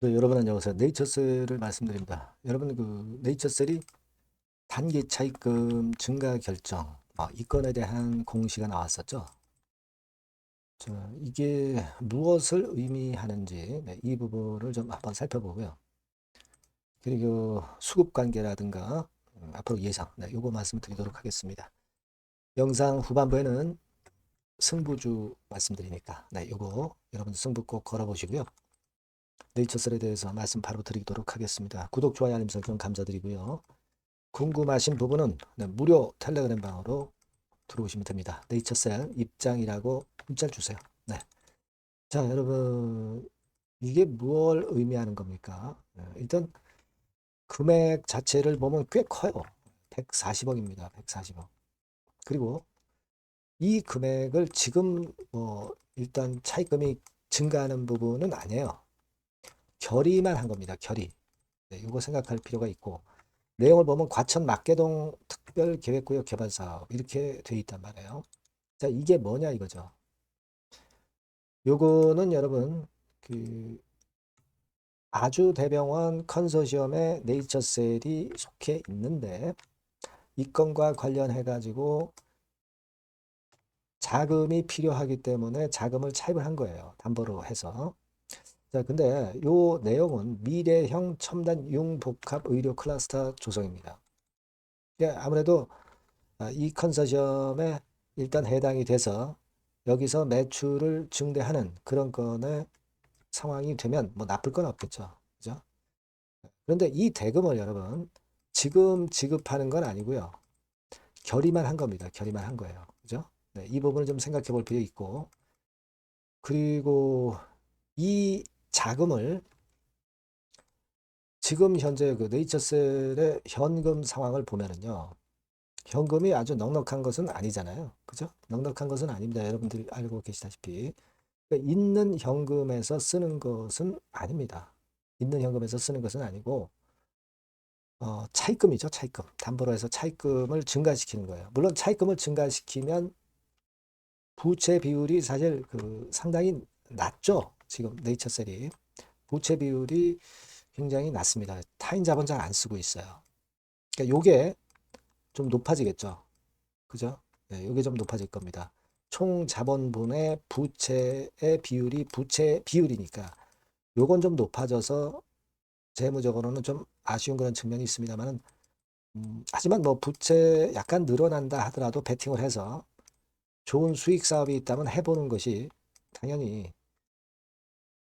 네, 여러분 안녕하세요. 네이처셀을 말씀드립니다. 여러분 그 네이처셀이 단기 차입금 증가 결정 이 건에 대한 공시가 나왔었죠. 이게 무엇을 의미하는지 이 부분을 좀 한번 살펴보고요. 그리고 수급 관계라든가 앞으로 예상 요거 말씀드리도록 하겠습니다. 영상 후반부에는 승부주 말씀드리니까 요거 여러분 승부 꼭 걸어보시고요. 네이처셀에 대해서 말씀 바로 드리도록 하겠습니다. 구독, 좋아요, 알림 설정 감사드리고요. 궁금하신 부분은 무료 텔레그램 방으로 들어오시면 됩니다. 네이처셀 입장이라고 문자 주세요. 네. 자, 여러분 이게 무엇을 의미하는 겁니까? 일단 금액 자체를 보면 꽤 커요. 140억입니다. 140억. 그리고 이 금액을 지금 일단 차입금이 증가하는 부분은 아니에요. 결의만 한 겁니다. 결의. 네, 이거 생각할 필요가 있고 내용을 보면 과천 막개동 특별계획구역 개발사업 이렇게 돼 있단 말이에요. 자, 이게 뭐냐 이거죠. 요거는 여러분 그 아주대병원 컨소시엄에 네이처셀이 속해 있는데 이 건과 관련해 가지고 자금이 필요하기 때문에 자금을 차입을 한 거예요. 담보로 해서. 자, 근데 요 내용은 미래형 첨단 융복합 의료 클러스터 조성입니다. 예, 아무래도 이 컨소시엄에 일단 해당이 돼서 여기서 매출을 증대하는 그런 건의 상황이 되면 뭐 나쁠 건 없겠죠. 그죠? 그런데 이 대금을 여러분 지금 지급하는 건 아니고요. 결의만 한 겁니다. 결의만 한 거예요. 그죠? 네, 이 부분을 좀 생각해 볼 필요 있고 그리고 이 자금을 지금 현재 그 네이처셀의 현금 상황을 보면은요. 현금이 아주 넉넉한 것은 아니잖아요. 그죠? 넉넉한 것은 아닙니다. 여러분들이 알고 계시다시피. 그러니까 있는 현금에서 쓰는 것은 아닙니다. 있는 현금에서 쓰는 것은 아니고 차입금이죠. 차입금. 담보로 해서 차입금을 증가시키는 거예요. 물론 차입금을 증가시키면 부채 비율이 사실 그 상당히 낮죠. 지금 네이처셀이. 부채 비율이 굉장히 낮습니다. 타인 자본 잘 안 쓰고 있어요. 그러니까 요게 좀 높아지겠죠. 그죠? 네, 요게 좀 높아질 겁니다. 총 자본분의 부채의 비율이 부채 비율이니까 요건 좀 높아져서 재무적으로는 좀 아쉬운 그런 측면이 있습니다만은 하지만 뭐 부채 약간 늘어난다 하더라도 베팅을 해서 좋은 수익 사업이 있다면 해보는 것이 당연히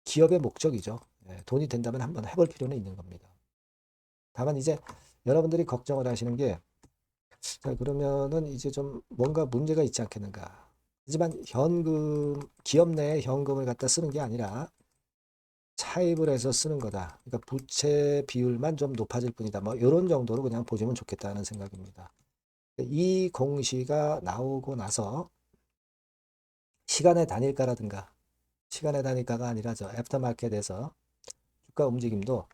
기업의 목적이죠. 예, 돈이 된다면 한번 해볼 필요는 있는 겁니다. 다만 이제 여러분들이 걱정을 하시는 게 자, 그러면은 이제 좀 뭔가 문제가 있지 않겠는가. 하지만 현금, 기업 내에 현금을 갖다 쓰는 게 아니라 차입을 해서 쓰는 거다. 그러니까 부채 비율만 좀 높아질 뿐이다. 뭐 이런 정도로 그냥 보시면 좋겠다는 생각입니다. 이 공시가 나오고 나서 시간의 단일가라든가 시간의 단일가가 아니라 저 애프터마켓에서 주가 움직임도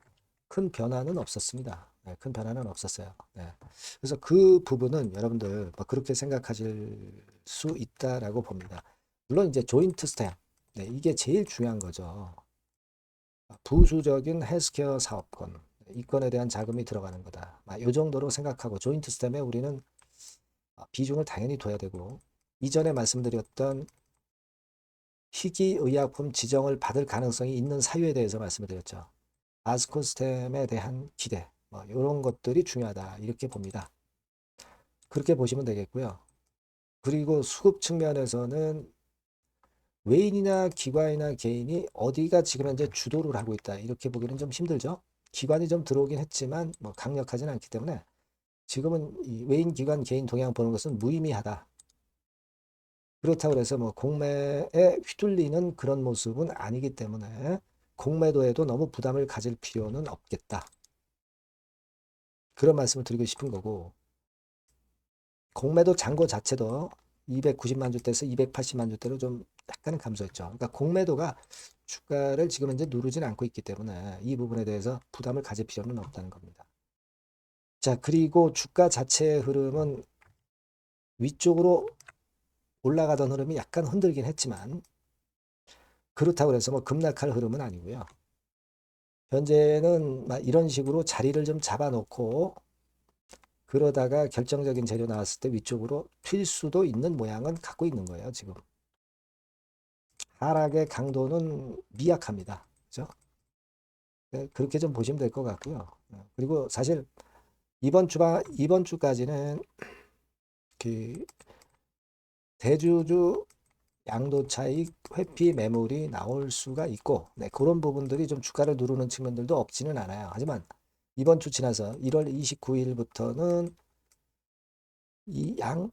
큰 변화는 없었습니다. 네, 큰 변화는 없었어요. 네. 그래서 그 부분은 여러분들 뭐 그렇게 생각하실 수 있다라고 봅니다. 물론 이제 조인트 스텝, 네, 이게 제일 중요한 거죠. 부수적인 헬스케어 사업권, 이 건에 대한 자금이 들어가는 거다. 이 정도로 생각하고 조인트 스텝에 우리는 비중을 당연히 둬야 되고 이전에 말씀드렸던 희귀의약품 지정을 받을 가능성이 있는 사유에 대해서 말씀을 드렸죠. 아스코스템에 대한 기대, 뭐 이런 것들이 중요하다 이렇게 봅니다. 그렇게 보시면 되겠고요. 그리고 수급 측면에서는 외인이나 기관이나 개인이 어디가 지금 현재 주도를 하고 있다 이렇게 보기는 좀 힘들죠. 기관이 좀 들어오긴 했지만 뭐 강력하지는 않기 때문에 지금은 이 외인, 기관, 개인 동향 보는 것은 무의미하다. 그렇다고 해서 뭐 공매에 휘둘리는 그런 모습은 아니기 때문에 공매도에도 너무 부담을 가질 필요는 없겠다. 그런 말씀을 드리고 싶은 거고 공매도 잔고 자체도 290만 주대에서 280만 주대로 좀 약간은 감소했죠. 그러니까 공매도가 주가를 지금 현재 누르진 않고 있기 때문에 이 부분에 대해서 부담을 가질 필요는 없다는 겁니다. 자, 그리고 주가 자체의 흐름은 위쪽으로 올라가던 흐름이 약간 흔들긴 했지만 그렇다고 해서 뭐 급락할 흐름은 아니고요. 현재는 막 이런 식으로 자리를 좀 잡아놓고 그러다가 결정적인 재료 나왔을 때 위쪽으로 튈 수도 있는 모양은 갖고 있는 거예요, 지금. 하락의 강도는 미약합니다. 그죠? 네, 그렇게 좀 보시면 될 것 같고요. 그리고 사실 이번 주까지는 그 대주주 양도 차익 회피 매물이 나올 수가 있고, 네, 그런 부분들이 좀 주가를 누르는 측면들도 없지는 않아요. 하지만 이번 주 지나서 1월 29일부터는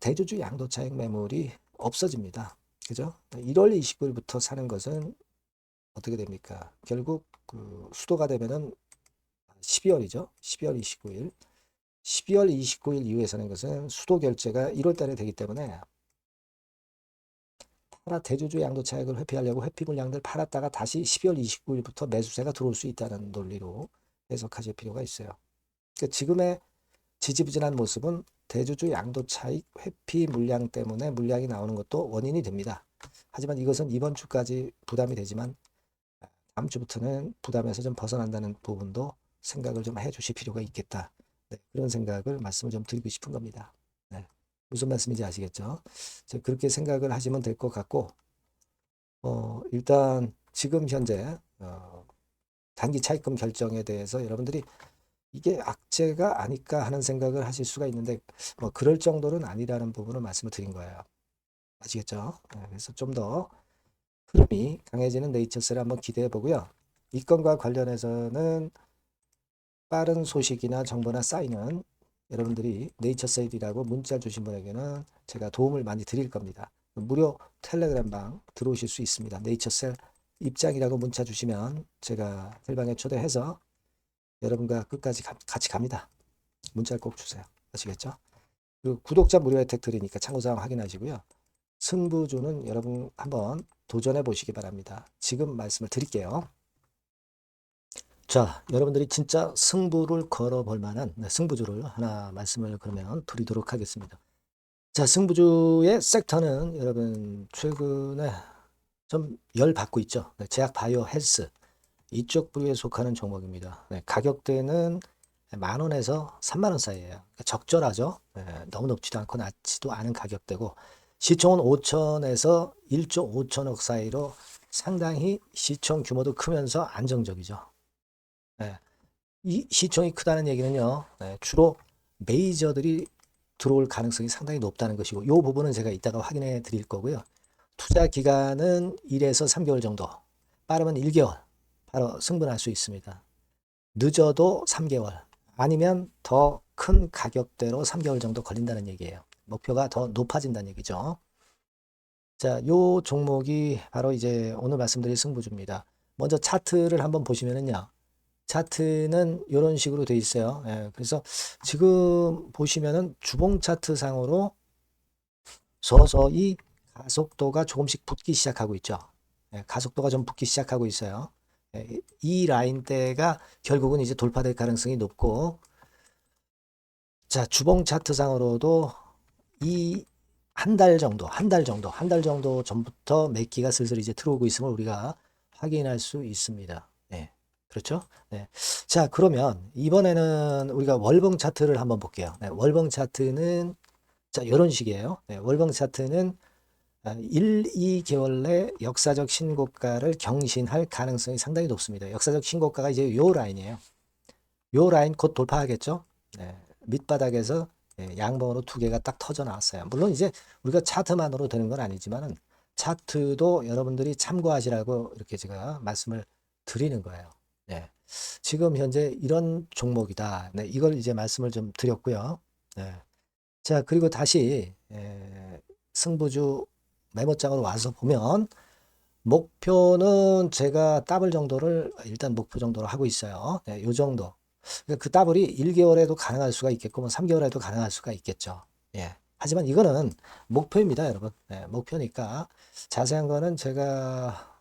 대주주 양도 차익 매물이 없어집니다. 그죠? 1월 29일부터 사는 것은 어떻게 됩니까? 결국 그 수도가 되면은 12월이죠. 12월 29일. 12월 29일 이후에 사는 것은 수도 결제가 1월 달에 되기 때문에 대주주 양도 차익을 회피하려고 회피 물량들 팔았다가 다시 12월 29일부터 매수세가 들어올 수 있다는 논리로 해석하실 필요가 있어요. 그러니까 지금의 지지부진한 모습은 대주주 양도 차익 회피 물량 때문에 물량이 나오는 것도 원인이 됩니다. 하지만 이것은 이번 주까지 부담이 되지만 다음 주부터는 부담에서 좀 벗어난다는 부분도 생각을 좀 해주실 필요가 있겠다. 네, 그런 생각을 말씀을 좀 드리고 싶은 겁니다. 네, 무슨 말씀인지 아시겠죠? 그렇게 생각을 하시면 될 것 같고 일단 지금 현재 단기 차입금 결정에 대해서 여러분들이 이게 악재가 아닐까 하는 생각을 하실 수가 있는데 뭐 그럴 정도는 아니라는 부분을 말씀을 드린 거예요. 아시겠죠? 네, 그래서 좀 더 흐름이 강해지는 네이처셀을 한번 기대해 보고요. 이 건과 관련해서는 빠른 소식이나 정보나 사인은 여러분들이 네이처셀이라고 문자 주신 분에게는 제가 도움을 많이 드릴 겁니다. 무료 텔레그램 방 들어오실 수 있습니다. 네이처셀 입장이라고 문자 주시면 제가 텔방에 초대해서 여러분과 끝까지 같이 갑니다. 문자를 꼭 주세요. 아시겠죠? 그리고 구독자 무료 혜택 드리니까 참고사항 확인하시고요. 승부주는 여러분 한번 도전해 보시기 바랍니다. 지금 말씀을 드릴게요. 자, 여러분들이 진짜 승부를 걸어볼 만한 승부주를 하나 말씀을 그러면 드리도록 하겠습니다. 자, 승부주의 섹터는 여러분 최근에 좀 열받고 있죠. 제약 바이오 헬스 이쪽 부류에 속하는 종목입니다. 가격대는 10,000원에서 30,000원 사이에요. 그러니까 적절하죠. 너무 높지도 않고 낮지도 않은 가격대고 시총은 5천에서 1조 5천억 사이로 상당히 시총 규모도 크면서 안정적이죠. 이 시총이 크다는 얘기는요, 주로 메이저들이 들어올 가능성이 상당히 높다는 것이고, 이 부분은 제가 이따가 확인해 드릴 거고요. 투자 기간은 1에서 3개월 정도, 빠르면 1개월, 바로 승분할 수 있습니다. 늦어도 3개월, 아니면 더 큰 가격대로 3개월 정도 걸린다는 얘기예요. 목표가 더 높아진다는 얘기죠. 자, 요 종목이 바로 이제 오늘 말씀드릴 승부주입니다. 먼저 차트를 한번 보시면은요. 차트는 이런 식으로 돼 있어요. 그래서 지금 보시면은 주봉 차트 상으로 서서히 가속도가 조금씩 붙기 시작하고 있죠. 가속도가 좀 붙기 시작하고 있어요. 이 라인대가 결국은 이제 돌파될 가능성이 높고, 자, 주봉 차트 상으로도 이 한 달 정도 전부터 매기가 슬슬 이제 들어오고 있음을 우리가 확인할 수 있습니다. 그렇죠? 네. 자, 그러면 이번에는 우리가 월봉 차트를 한번 볼게요. 월봉 차트는 자, 이런 식이에요. 월봉 차트는 1, 2개월 내 역사적 신고가를 경신할 가능성이 상당히 높습니다. 역사적 신고가가 이제 요 라인이에요. 요 라인 곧 돌파하겠죠? 밑바닥에서 양봉으로 두 개가 딱 터져 나왔어요. 물론 이제 우리가 차트만으로 되는 건 아니지만은 차트도 여러분들이 참고하시라고 이렇게 제가 말씀을 드리는 거예요. 지금 현재 이런 종목이다. 이걸 이제 말씀을 좀 드렸고요. 자, 그리고 다시 승부주 메모장으로 와서 보면 목표는 제가 더블 정도를 일단 목표 정도로 하고 있어요. 요 정도. 그 더블이 1개월에도 가능할 수가 있겠고, 뭐 3개월에도 가능할 수가 있겠죠. 하지만 이거는 목표입니다, 여러분. 목표니까 자세한 거는 제가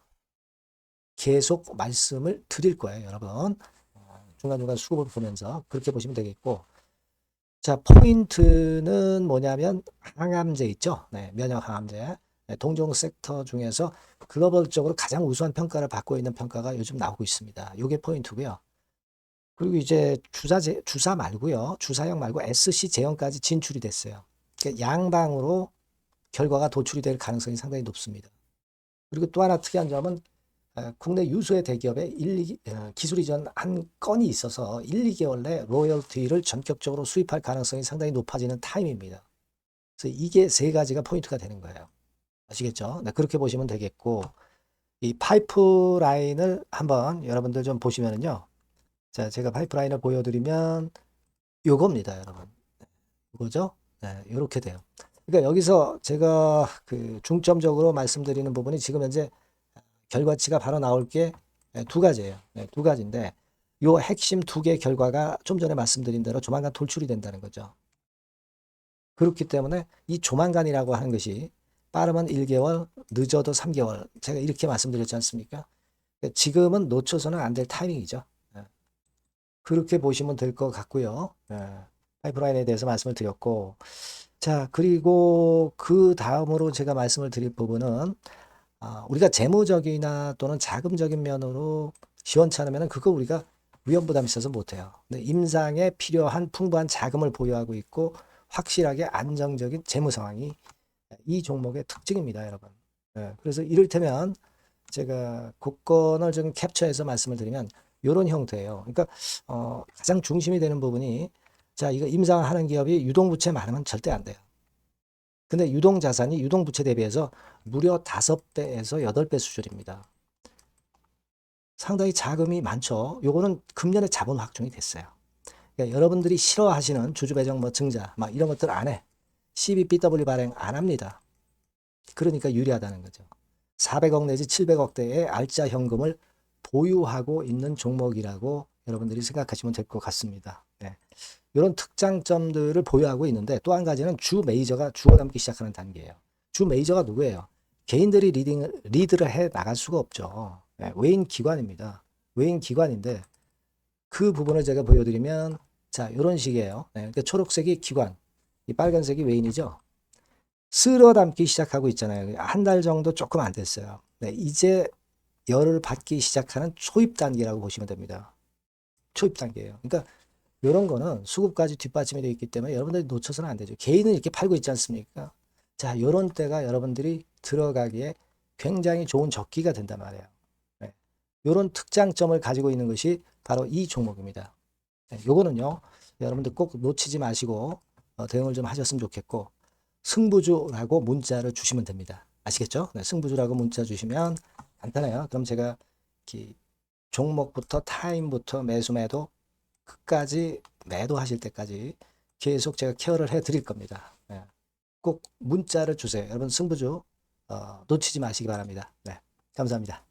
계속 말씀을 드릴 거예요, 여러분. 중간중간 수급을 보면서 그렇게 보시면 되겠고. 자, 포인트는 뭐냐면 항암제 있죠. 면역 항암제. 동종 섹터 중에서 글로벌적으로 가장 우수한 평가를 받고 있는 평가가 요즘 나오고 있습니다. 요게 포인트고요. 그리고 이제 주사 말고요. 주사형 말고 SC 제형까지 진출이 됐어요. 그러니까 양방으로 결과가 도출이 될 가능성이 상당히 높습니다. 그리고 또 하나 특이한 점은 국내 유수의 대기업에 기술 이전 한 건이 있어서 1, 2개월 내 로열티를 전격적으로 수입할 가능성이 상당히 높아지는 타임입니다. 그래서 이게 세 가지가 포인트가 되는 거예요. 아시겠죠? 네, 그렇게 보시면 되겠고, 이 파이프라인을 한번 여러분들 좀 보시면은요. 자, 제가 파이프라인을 보여드리면 요겁니다, 여러분. 이거죠? 네, 요렇게 돼요. 그러니까 여기서 제가 그 중점적으로 말씀드리는 부분이 지금 현재 결과치가 바로 나올 게 두 가지예요. 네, 두 가지인데 요 핵심 두 개 결과가 좀 전에 말씀드린 대로 조만간 돌출이 된다는 거죠. 그렇기 때문에 이 조만간이라고 하는 것이 빠르면 1개월, 늦어도 3개월. 제가 이렇게 말씀드렸지 않습니까? 지금은 놓쳐서는 안 될 타이밍이죠. 네. 그렇게 보시면 될 것 같고요. 네. 파이프라인에 대해서 말씀을 드렸고, 자, 그리고 그 다음으로 제가 말씀을 드릴 부분은 우리가 재무적이나 또는 자금적인 면으로 시원찮으면 그거 우리가 위험부담이 있어서 못해요. 근데 임상에 필요한 풍부한 자금을 보유하고 있고 확실하게 안정적인 재무 상황이 이 종목의 특징입니다, 여러분. 네, 그래서 이를테면 제가 국권을 좀 캡처해서 말씀을 드리면 이런 형태예요. 그러니까 가장 중심이 되는 부분이 자, 이거 임상하는 기업이 유동부채 많으면 절대 안 돼요. 근데 유동자산이 유동부채 대비해서 무려 5배에서 8배 수준입니다. 상당히 자금이 많죠. 요거는 금년에 자본 확정이 됐어요. 그러니까 여러분들이 싫어하시는 주주배정 뭐 증자 막 이런 것들 안 해. CBBW 발행 안 합니다. 그러니까 유리하다는 거죠. 400억 내지 700억대의 알짜 현금을 보유하고 있는 종목이라고 여러분들이 생각하시면 될 것 같습니다. 네. 이런 특장점들을 보유하고 있는데 또 한 가지는 주 메이저가 주워 담기 시작하는 단계예요. 주 메이저가 누구예요? 개인들이 리드를 해 나갈 수가 없죠. 네, 외인 기관입니다. 외인 기관인데 그 부분을 제가 보여드리면 자 이런 식이에요. 네, 그러니까 초록색이 기관, 이 빨간색이 외인이죠. 쓸어 담기 시작하고 있잖아요. 한 달 정도 조금 안 됐어요. 네, 이제 열을 받기 시작하는 초입 단계라고 보시면 됩니다. 초입 단계예요. 그러니까 이런 거는 수급까지 뒷받침이 되어 있기 때문에 여러분들이 놓쳐서는 안 되죠. 개인은 이렇게 팔고 있지 않습니까? 자, 이런 때가 여러분들이 들어가기에 굉장히 좋은 적기가 된단 말이에요. 네. 이런 특장점을 가지고 있는 것이 바로 이 종목입니다. 네, 요거는요, 여러분들 꼭 놓치지 마시고 대응을 좀 하셨으면 좋겠고, 승부주라고 문자를 주시면 됩니다. 아시겠죠? 네, 승부주라고 문자 주시면 간단해요. 그럼 제가 종목부터 타임부터 매수 매도 끝까지 매도하실 때까지 계속 제가 케어를 해 드릴 겁니다. 네. 꼭 문자를 주세요. 여러분 승부주 놓치지 마시기 바랍니다. 네, 감사합니다.